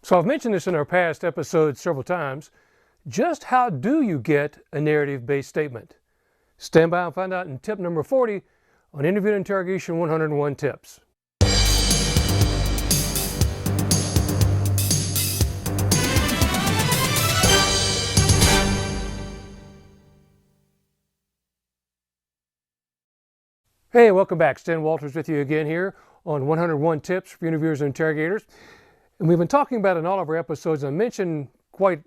So I've mentioned this in our past episodes several times. Just how do you get a narrative-based statement? Stand by and find out in tip number 40 on Interview and Interrogation 101 Tips. Hey, welcome back. Stan Walters with you again here on 101 Tips for Interviewers and Interrogators. And we've been talking about in all of our episodes, I mentioned quite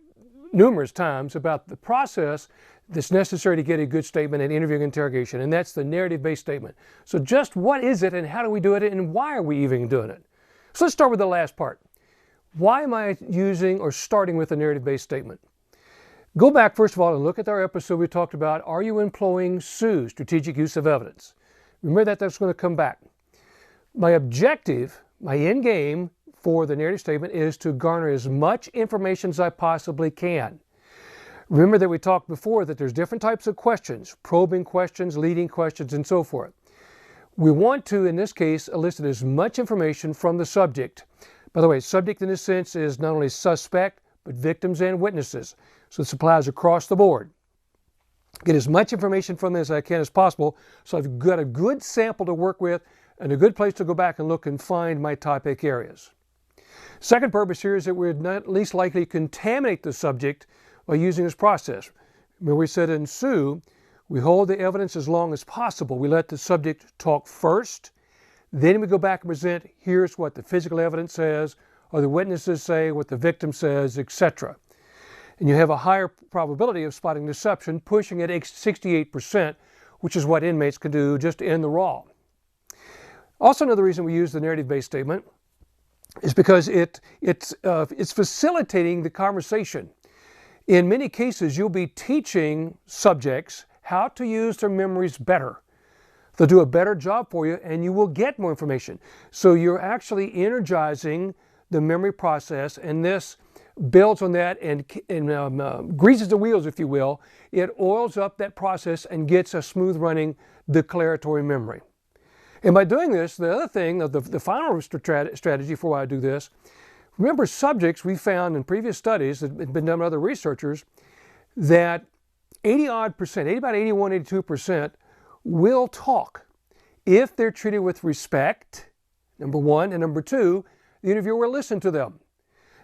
numerous times about the process that's necessary to get a good statement in interview and interrogation, and that's the narrative-based statement. So just what is it and how do we do it and why are we even doing it? So let's start with the last part. Why am I using or starting with a narrative-based statement? Go back first of all and look at our episode we talked about, are you employing SUE, strategic use of evidence? Remember that's going to come back. My objective, my end game for the narrative statement is to garner as much information as I possibly can. Remember that we talked before that there's different types of questions, probing questions, leading questions, and so forth. We want to, in this case, elicit as much information from the subject. By the way, subject in this sense is not only suspect, but victims and witnesses. So this applies across the board. Get as much information from them as I can as possible, so I've got a good sample to work with and a good place to go back and look and find my topic areas. Second purpose here is that we're not least likely to contaminate the subject by using this process. Remember we said in SUE, we hold the evidence as long as possible. We let the subject talk first, then we go back and present, here's what the physical evidence says, or the witnesses say, what the victim says, etc. And you have a higher probability of spotting deception, pushing at 68%, which is what inmates can do just in the raw. Also, another reason we use the narrative-based statement is because it's facilitating the conversation. In many cases, you'll be teaching subjects how to use their memories better. They'll do a better job for you and you will get more information. So you're actually energizing the memory process, and this builds on that and greases the wheels, if you will. It oils up that process and gets a smooth running declaratory memory. And by doing this, the other thing, the final strategy for why I do this, remember subjects we found in previous studies that had been done by other researchers that 80-odd%, about 81, 82% will talk if they're treated with respect, number one, and number two, the interviewer will listen to them.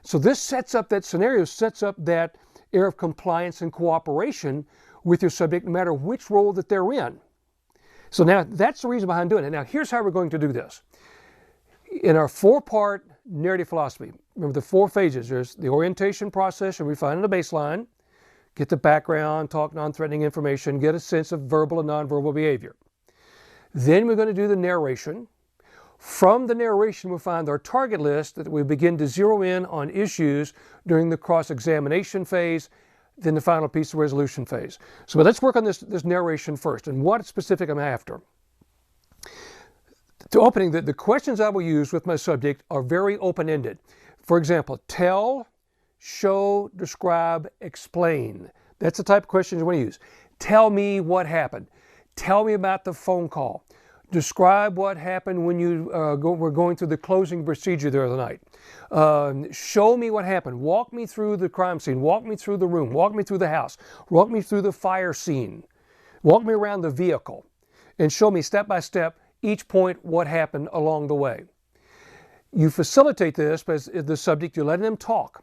So this sets up that scenario, sets up that air of compliance and cooperation with your subject no matter which role that they're in. So now that's the reason behind doing it. Now here's how we're going to do this. In our four-part narrative philosophy, remember the four phases. There's the orientation process and refining the baseline, get the background, talk non-threatening information, get a sense of verbal and nonverbal behavior. Then we're going to do the narration. From the narration, we'll find our target list that we begin to zero in on issues during the cross-examination phase, then the final piece of resolution phase. So let's work on this narration first and what specific I'm after. To opening, the questions I will use with my subject are very open-ended. For example, tell, show, describe, explain. That's the type of questions you want to use. Tell me what happened. Tell me about the phone call. Describe what happened when you were going through the closing procedure the other night. Show me what happened. Walk me through the crime scene. Walk me through the room. Walk me through the house. Walk me through the fire scene. Walk me around the vehicle. And show me step by step each point what happened along the way. You facilitate this by the subject, you're letting them talk.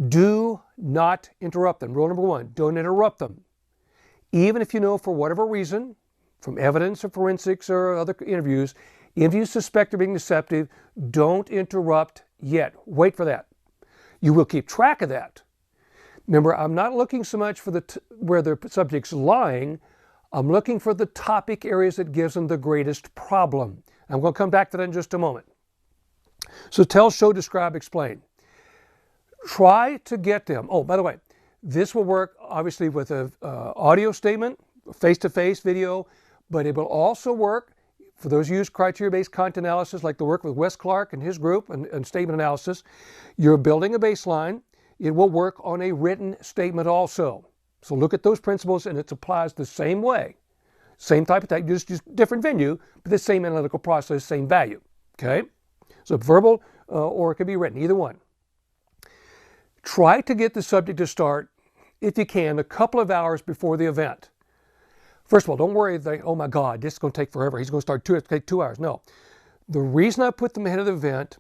Do not interrupt them. Rule number one, don't interrupt them. Even if you know for whatever reason, from evidence or forensics or other interviews, if you suspect they're being deceptive, don't interrupt yet. Wait for that. You will keep track of that. Remember, I'm not looking so much for where the subject's lying. I'm looking for the topic areas that gives them the greatest problem. I'm going to come back to that in just a moment. So tell, show, describe, explain. Try to get them. Oh, by the way, this will work obviously with an audio statement, face-to-face video, but it will also work for those who use criteria-based content analysis, like the work with Wes Clark and his group and statement analysis. You're building a baseline. It will work on a written statement also. So look at those principles and it applies the same way. Same type of tech, just different venue, but the same analytical process, same value. Okay? So verbal or it could be written, either one. Try to get the subject to start, if you can, a couple of hours before the event. First of all, don't worry, oh my God, this is going to take forever. He's going to start take 2 hours. No. The reason I put them ahead of the event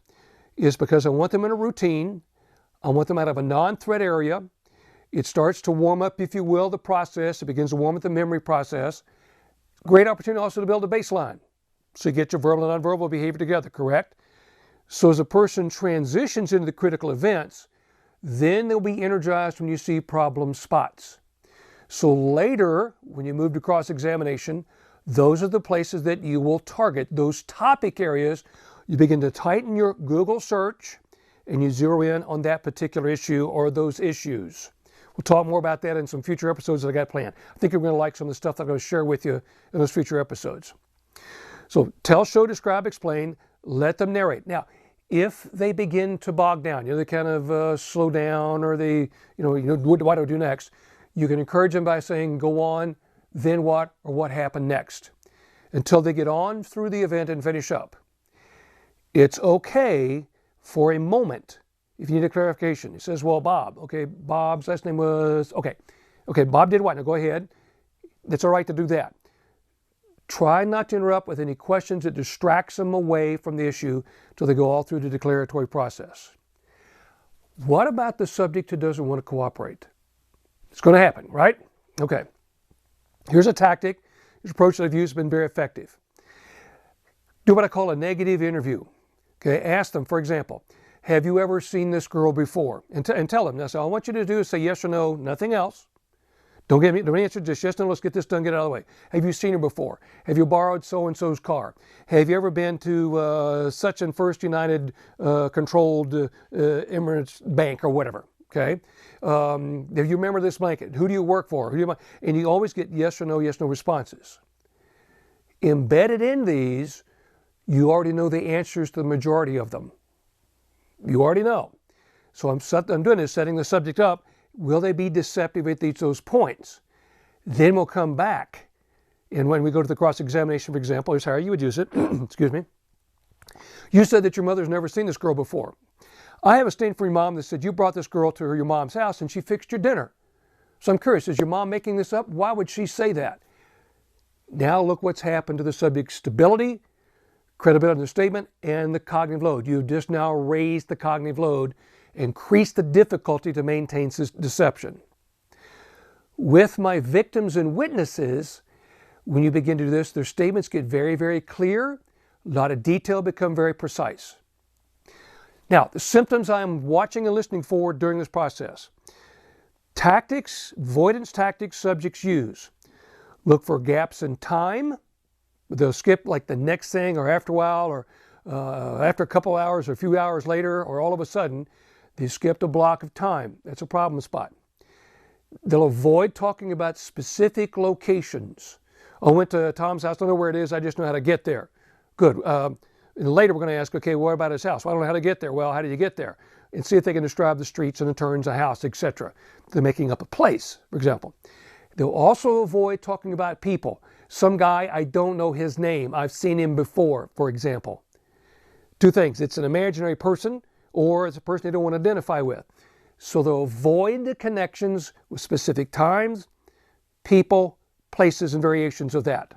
is because I want them in a routine. I want them out of a non-threat area. It starts to warm up, if you will, the process. It begins to warm up the memory process. Great opportunity also to build a baseline. So you get your verbal and nonverbal behavior together, correct? So as a person transitions into the critical events, then they'll be energized when you see problem spots. So later, when you move to cross-examination, those are the places that you will target. Those topic areas, you begin to tighten your Google search and you zero in on that particular issue or those issues. We'll talk more about that in some future episodes that I got planned. I think you're going to like some of the stuff that I'm going to share with you in those future episodes. So tell, show, describe, explain, let them narrate. Now, if they begin to bog down, they kind of slow down or they, what do I do next? You can encourage them by saying, go on, then what, or what happened next, until they get on through the event and finish up. It's okay for a moment if you need a clarification. He says, well, Bob, okay, Bob's last name was, okay, Bob did what? Now go ahead. It's all right to do that. Try not to interrupt with any questions that distracts them away from the issue till they go all through the declaratory process. What about the subject who doesn't want to cooperate? It's going to happen, right? Okay. Here's a tactic. This approach that I've used has been very effective. Do what I call a negative interview. Okay, ask them, for example, have you ever seen this girl before? And tell them. Now, so all I want you to do is say yes or no, nothing else. Don't answer just yes or no, let's get this done, get it out of the way. Have you seen her before? Have you borrowed so-and-so's car? Have you ever been to such and First United controlled Emirates Bank or whatever? Okay. Do you remember this blanket? Who do you work for? And you always get yes or no responses. Embedded in these, you already know the answers to the majority of them. You already know. So I'm doing is setting the subject up. Will they be deceptive at those points? Then we'll come back. And when we go to the cross-examination, for example, here's how you would use it. Excuse me. You said that your mother's never seen this girl before. I have a statement from your mom that said you brought this girl to your mom's house and she fixed your dinner. So I'm curious, is your mom making this up? Why would she say that? Now look what's happened to the subject's stability, credibility in the statement, and the cognitive load. You just now raised the cognitive load, increased the difficulty to maintain deception. With my victims and witnesses, when you begin to do this, their statements get very, very clear. A lot of detail become very precise. Now, the symptoms I'm watching and listening for during this process. Tactics, avoidance tactics subjects use. Look for gaps in time. They'll skip like the next thing or after a while or after a couple hours or a few hours later or all of a sudden, they skipped a block of time. That's a problem spot. They'll avoid talking about specific locations. I went to Tom's house, I don't know where it is, I just know how to get there. Good. And later we're going to ask, okay, what about his house? Well, I don't know how to get there. Well, how did you get there? And see if they can describe the streets and the turns, the house, etc. They're making up a place, for example. They'll also avoid talking about people. Some guy, I don't know his name. I've seen him before, for example. Two things. It's an imaginary person or it's a person they don't want to identify with. So they'll avoid the connections with specific times, people, places, and variations of that.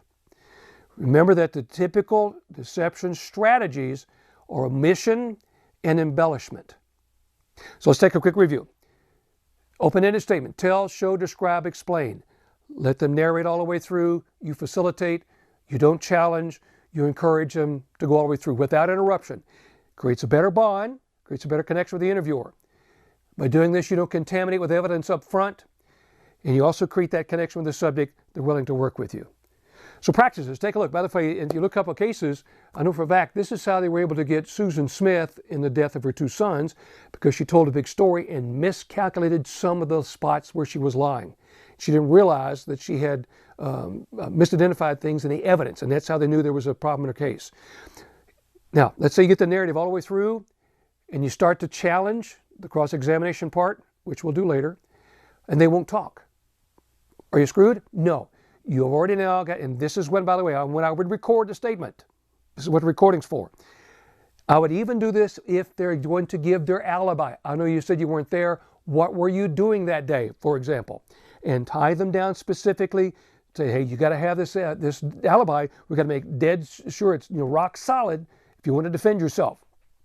Remember that the typical deception strategies are omission and embellishment. So let's take a quick review. Open-ended statement. Tell, show, describe, explain. Let them narrate all the way through. You facilitate. You don't challenge. You encourage them to go all the way through without interruption. Creates a better bond. Creates a better connection with the interviewer. By doing this, you don't contaminate with evidence up front. And you also create that connection with the subject. They're willing to work with you. So practices, take a look. By the way, if you look up a couple of cases, I know for a fact this is how they were able to get Susan Smith in the death of her two sons, because she told a big story and miscalculated some of the spots where she was lying. She didn't realize that she had misidentified things in the evidence, and that's how they knew there was a problem in her case. Now, let's say you get the narrative all the way through, and you start to challenge the cross-examination part, which we'll do later, and they won't talk. Are you screwed? No. You've already now got, and this is when, by the way, when I would record the statement. This is what the recording's for. I would even do this if they're going to give their alibi. I know you said you weren't there. What were you doing that day, for example? And tie them down specifically. Say, hey, you got to have this alibi. We've got to make dead sure it's rock solid if you want to defend yourself.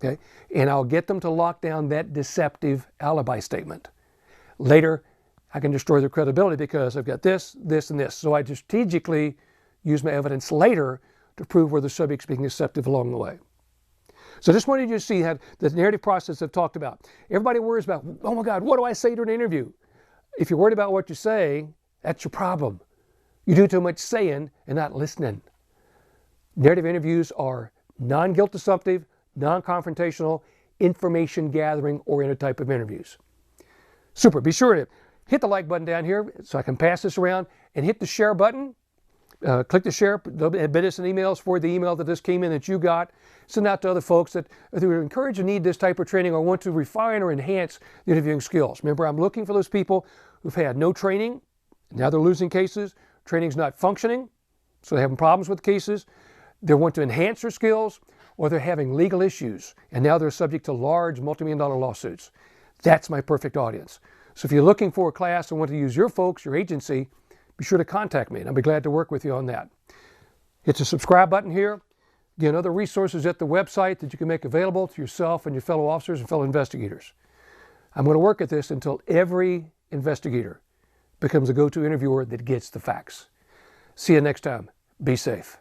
Okay? And I'll get them to lock down that deceptive alibi statement. Later, I can destroy their credibility because I've got this, this, and this. So I just strategically use my evidence later to prove where the subject's being deceptive along the way. So just wanted you to see how the narrative process I've talked about. Everybody worries about, oh my God, what do I say during an interview? If you're worried about what you're saying, that's your problem. You do too much saying and not listening. Narrative interviews are non-guilt assumptive, non-confrontational, information gathering oriented type of interviews. Super. Be sure to hit the like button down here so I can pass this around, and hit the share button. Click the share, embed us in emails for the email that this came in that you got. Send out to other folks that are encouraged to need this type of training or want to refine or enhance the interviewing skills. Remember, I'm looking for those people who've had no training, now they're losing cases, training's not functioning, so they're having problems with cases, they want to enhance their skills, or they're having legal issues, and now they're subject to large multi-million-dollar lawsuits. That's my perfect audience. So if you're looking for a class and want to use your folks, your agency, be sure to contact me, and I'll be glad to work with you on that. Hit the subscribe button here. Again, other resources at the website that you can make available to yourself and your fellow officers and fellow investigators. I'm going to work at this until every investigator becomes a go-to interviewer that gets the facts. See you next time. Be safe.